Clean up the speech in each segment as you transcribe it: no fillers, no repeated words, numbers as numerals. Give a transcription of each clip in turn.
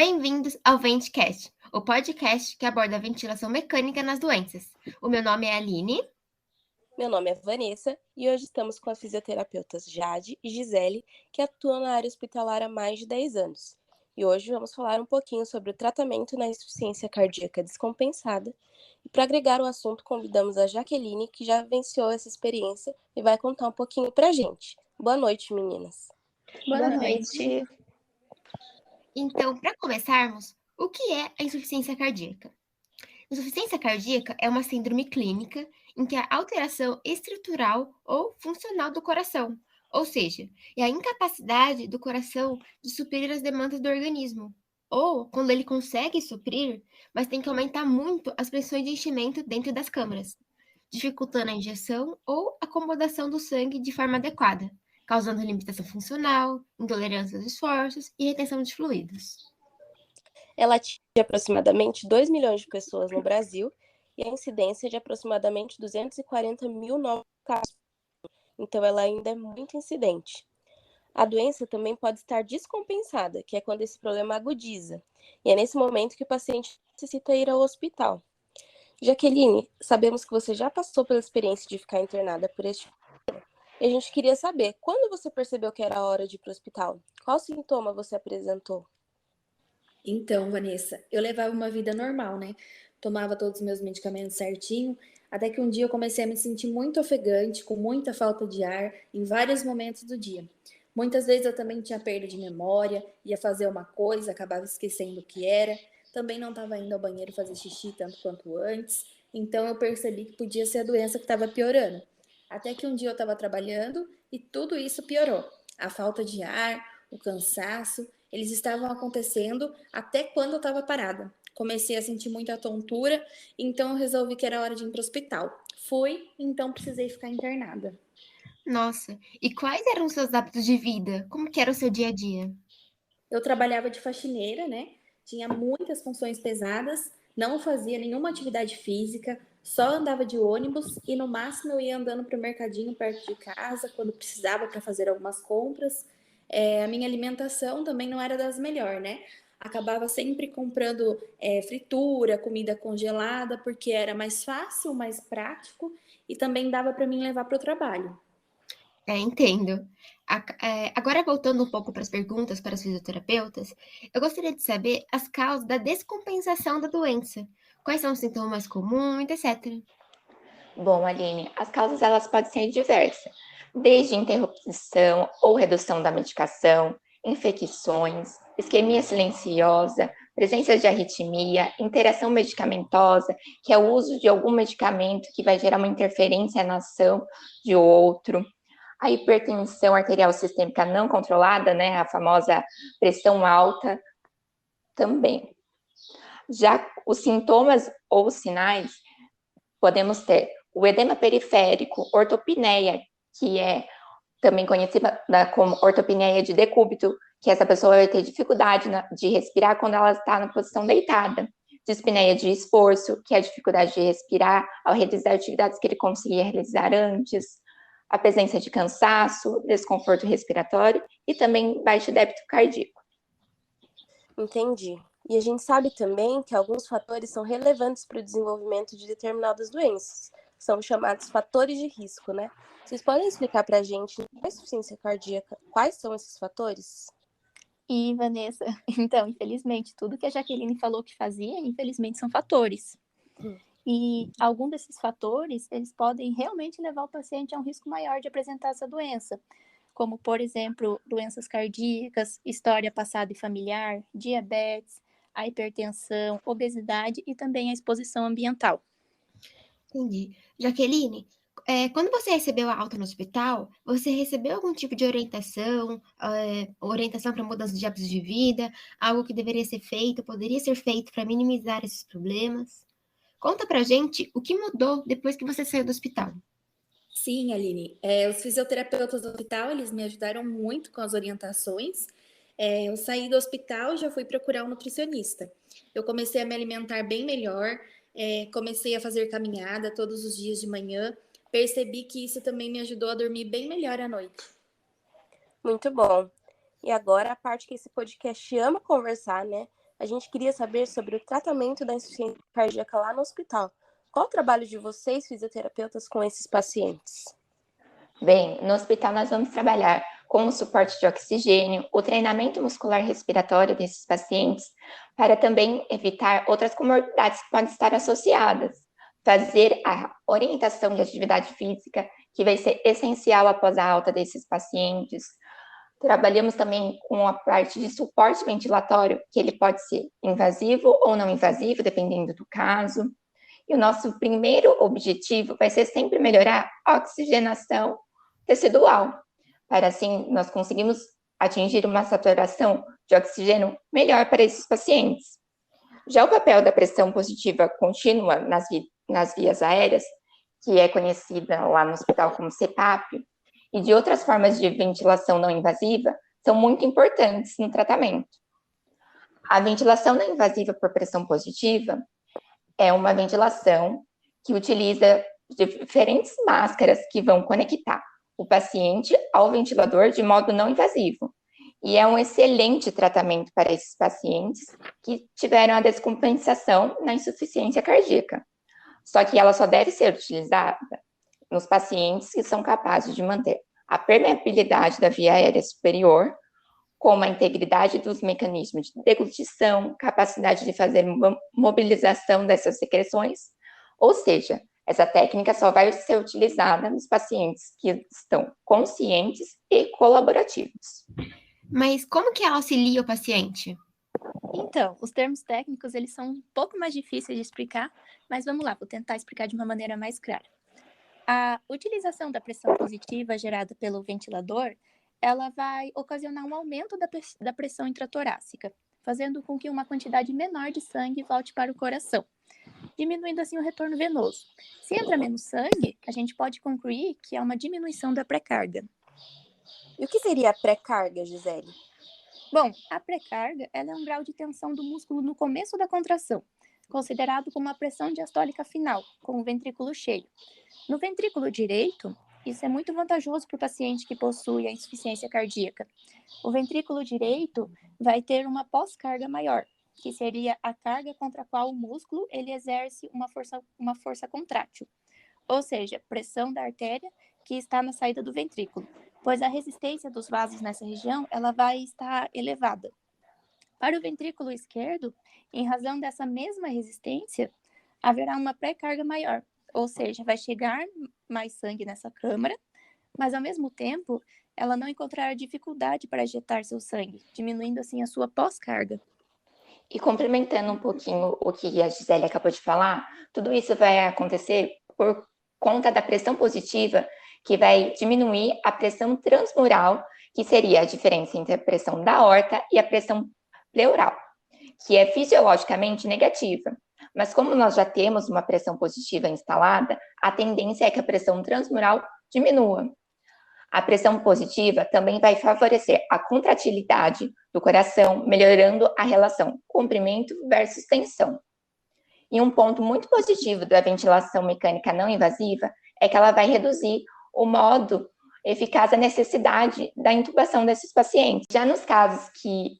Bem-vindos ao Ventcast, o podcast que aborda a ventilação mecânica nas doenças. O meu nome é Aline. Meu nome é Vanessa e hoje estamos com as fisioterapeutas Jade e Gisele, que atuam na área hospitalar há mais de 10 anos. E hoje vamos falar um pouquinho sobre o tratamento na insuficiência cardíaca descompensada. E para agregar o assunto, convidamos a Jaqueline, que já vivenciou essa experiência e vai contar um pouquinho para a gente. Boa noite, meninas. Boa noite. Então, para começarmos, o que é a insuficiência cardíaca? Insuficiência cardíaca é uma síndrome clínica em que há alteração estrutural ou funcional do coração, ou seja, é a incapacidade do coração de suprir as demandas do organismo, ou quando ele consegue suprir, mas tem que aumentar muito as pressões de enchimento dentro das câmaras, dificultando a injeção ou acomodação do sangue de forma adequada, causando limitação funcional, intolerância aos esforços e retenção de fluidos. Ela atinge aproximadamente 2 milhões de pessoas no Brasil e a incidência é de aproximadamente 240 mil novos casos. Então, ela ainda é muito incidente. A doença também pode estar descompensada, que é quando esse problema agudiza. E é nesse momento que o paciente necessita ir ao hospital. Jaqueline, sabemos que você já passou pela experiência de ficar internada por este problema. E a gente queria saber, quando você percebeu que era a hora de ir para o hospital? Qual sintoma você apresentou? Então, Vanessa, eu levava uma vida normal, né? Tomava todos os meus medicamentos certinho, até que um dia eu comecei a me sentir muito ofegante, com muita falta de ar, em vários momentos do dia. Muitas vezes eu também tinha perda de memória, ia fazer uma coisa, acabava esquecendo o que era. Também não estava indo ao banheiro fazer xixi tanto quanto antes. Então eu percebi que podia ser a doença que estava piorando. Até que um dia eu estava trabalhando e tudo isso piorou. A falta de ar, o cansaço, eles estavam acontecendo até quando eu estava parada. Comecei a sentir muita tontura, então eu resolvi que era hora de ir para o hospital. Fui, então precisei ficar internada. Nossa, e quais eram os seus hábitos de vida? Como que era o seu dia a dia? Eu trabalhava de faxineira, né? Tinha muitas funções pesadas, não fazia nenhuma atividade física, só andava de ônibus e no máximo eu ia andando para o mercadinho perto de casa quando precisava para fazer algumas compras. A minha alimentação também não era das melhores, né? Acabava sempre comprando fritura, comida congelada, porque era mais fácil, mais prático e também dava para mim levar para o trabalho. Entendo. Agora, voltando um pouco para as perguntas para os fisioterapeutas, eu gostaria de saber as causas da descompensação da doença. Quais são os sintomas comuns, etc. Bom, Aline, as causas elas podem ser diversas, desde interrupção ou redução da medicação, infecções, isquemia silenciosa, presença de arritmia, interação medicamentosa, que é o uso de algum medicamento que vai gerar uma interferência na ação de outro, a hipertensão arterial sistêmica não controlada, né, a famosa pressão alta, também. Já os sintomas ou sinais, podemos ter o edema periférico, ortopneia, que é também conhecida como ortopneia de decúbito, que essa pessoa vai ter dificuldade de respirar quando ela está na posição deitada. Dispneia de esforço, que é a dificuldade de respirar ao realizar atividades que ele conseguia realizar antes. A presença de cansaço, desconforto respiratório e também baixo débito cardíaco. Entendi. E a gente sabe também que alguns fatores são relevantes para o desenvolvimento de determinadas doenças. São chamados fatores de risco, né? Vocês podem explicar para a gente, na insuficiência cardíaca, quais são esses fatores? E, Vanessa, então, infelizmente, tudo que a Jaqueline falou que fazia, infelizmente, são fatores. E algum desses fatores, eles podem realmente levar o paciente a um risco maior de apresentar essa doença, como, por exemplo, doenças cardíacas, história passada e familiar, diabetes, a hipertensão, obesidade e também a exposição ambiental. Entendi. Jaqueline, quando você recebeu a alta no hospital, você recebeu algum tipo de orientação para mudança de hábitos de vida, algo que deveria ser feito, poderia ser feito para minimizar esses problemas? Conta pra gente o que mudou depois que você saiu do hospital. Sim, Aline. Os fisioterapeutas do hospital, eles me ajudaram muito com as orientações. Eu saí do hospital e já fui procurar um nutricionista. Eu comecei a me alimentar bem melhor, comecei a fazer caminhada todos os dias de manhã. Percebi que isso também me ajudou a dormir bem melhor à noite. Muito bom. E agora a parte que esse podcast ama conversar, né? A gente queria saber sobre o tratamento da insuficiência cardíaca lá no hospital. Qual o trabalho de vocês, fisioterapeutas, com esses pacientes? Bem, no hospital nós vamos trabalhar com o suporte de oxigênio, o treinamento muscular respiratório desses pacientes, para também evitar outras comorbidades que podem estar associadas. Fazer a orientação de atividade física, que vai ser essencial após a alta desses pacientes. Trabalhamos também com a parte de suporte ventilatório, que ele pode ser invasivo ou não invasivo, dependendo do caso. E o nosso primeiro objetivo vai ser sempre melhorar a oxigenação tecidual, para assim nós conseguirmos atingir uma saturação de oxigênio melhor para esses pacientes. Já o papel da pressão positiva contínua nas vias aéreas, que é conhecida lá no hospital como CPAP, e de outras formas de ventilação não invasiva, são muito importantes no tratamento. A ventilação não invasiva por pressão positiva é uma ventilação que utiliza diferentes máscaras que vão conectar o paciente ao ventilador de modo não invasivo. E é um excelente tratamento para esses pacientes que tiveram a descompensação na insuficiência cardíaca. Só que ela só deve ser utilizada nos pacientes que são capazes de manter a permeabilidade da via aérea superior, como a integridade dos mecanismos de deglutição, capacidade de fazer mobilização dessas secreções, ou seja, essa técnica só vai ser utilizada nos pacientes que estão conscientes e colaborativos. Mas como que ela auxilia o paciente? Então, os termos técnicos, eles são um pouco mais difíceis de explicar, mas vamos lá, vou tentar explicar de uma maneira mais clara. A utilização da pressão positiva gerada pelo ventilador, ela vai ocasionar um aumento da pressão intratorácica, fazendo com que uma quantidade menor de sangue volte para o coração, diminuindo assim o retorno venoso. Se entra menos sangue, a gente pode concluir que há uma diminuição da pré-carga. E o que seria a pré-carga, Gisele? Bom, a pré-carga ela é um grau de tensão do músculo no começo da contração, considerado como a pressão diastólica final, com o ventrículo cheio. No ventrículo direito, isso é muito vantajoso para o paciente que possui a insuficiência cardíaca. O ventrículo direito vai ter uma pós-carga maior, que seria a carga contra a qual o músculo ele exerce uma força contrátil, ou seja, pressão da artéria que está na saída do ventrículo, pois a resistência dos vasos nessa região ela vai estar elevada. Para o ventrículo esquerdo, em razão dessa mesma resistência, haverá uma pré-carga maior, ou seja, vai chegar mais sangue nessa câmara, mas ao mesmo tempo, ela não encontrará dificuldade para ejetar seu sangue, diminuindo assim a sua pós-carga. E complementando um pouquinho o que a Gisele acabou de falar, tudo isso vai acontecer por conta da pressão positiva, que vai diminuir a pressão transmural, que seria a diferença entre a pressão da aorta e a pressão pleural, que é fisiologicamente negativa. Mas como nós já temos uma pressão positiva instalada, a tendência é que a pressão transmural diminua. A pressão positiva também vai favorecer a contratilidade do coração, melhorando a relação comprimento versus tensão. E um ponto muito positivo da ventilação mecânica não invasiva é que ela vai reduzir o modo eficaz a necessidade da intubação desses pacientes. Já nos casos que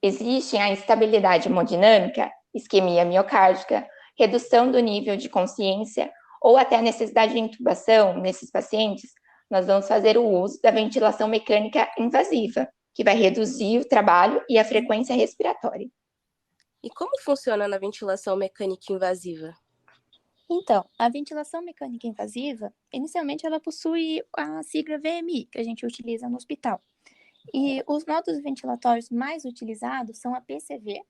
existem a instabilidade hemodinâmica, isquemia miocárdica, redução do nível de consciência ou até a necessidade de intubação nesses pacientes, nós vamos fazer o uso da ventilação mecânica invasiva, que vai reduzir o trabalho e a frequência respiratória. E como funciona na ventilação mecânica invasiva? Então, a ventilação mecânica invasiva, inicialmente ela possui a sigla VMI, que a gente utiliza no hospital. E os modos ventilatórios mais utilizados são a PCV,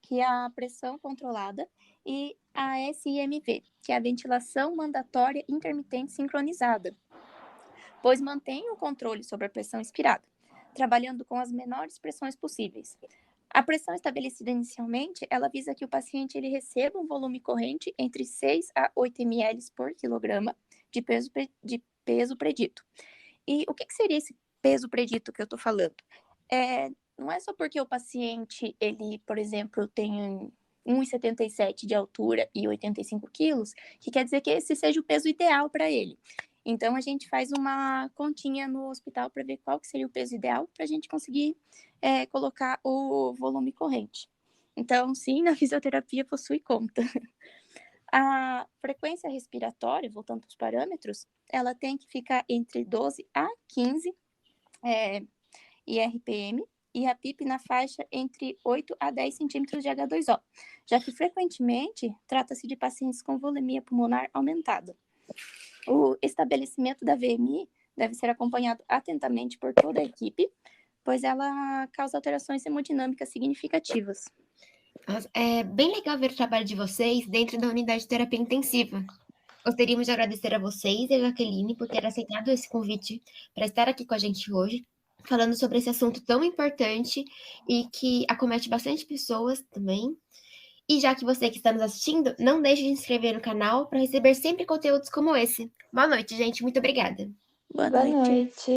que é a pressão controlada, e a SIMV, que é a ventilação mandatória intermitente sincronizada, pois mantém o controle sobre a pressão expirada, trabalhando com as menores pressões possíveis. A pressão estabelecida inicialmente, ela visa que o paciente ele receba um volume corrente entre 6 a 8 ml por quilograma de peso predito. E o que seria esse peso predito que eu estou falando? Não é só porque o paciente, ele, por exemplo, tem 1,77 de altura e 85 quilos, que quer dizer que esse seja o peso ideal para ele. Então, a gente faz uma continha no hospital para ver qual que seria o peso ideal para a gente conseguir colocar o volume corrente. Então, sim, na fisioterapia possui conta. A frequência respiratória, voltando para os parâmetros, ela tem que ficar entre 12 a 15 IRPM e a PIP na faixa entre 8 a 10 centímetros de H2O, já que frequentemente trata-se de pacientes com volemia pulmonar aumentada. O estabelecimento da VMI deve ser acompanhado atentamente por toda a equipe, pois ela causa alterações hemodinâmicas significativas. É bem legal ver o trabalho de vocês dentro da unidade de terapia intensiva. Gostaríamos de agradecer a vocês e a Jaqueline por ter aceitado esse convite para estar aqui com a gente hoje, falando sobre esse assunto tão importante e que acomete bastante pessoas também. E já que você que está nos assistindo, não deixe de se inscrever no canal para receber sempre conteúdos como esse. Boa noite, gente. Muito obrigada. Boa Boa noite. noite.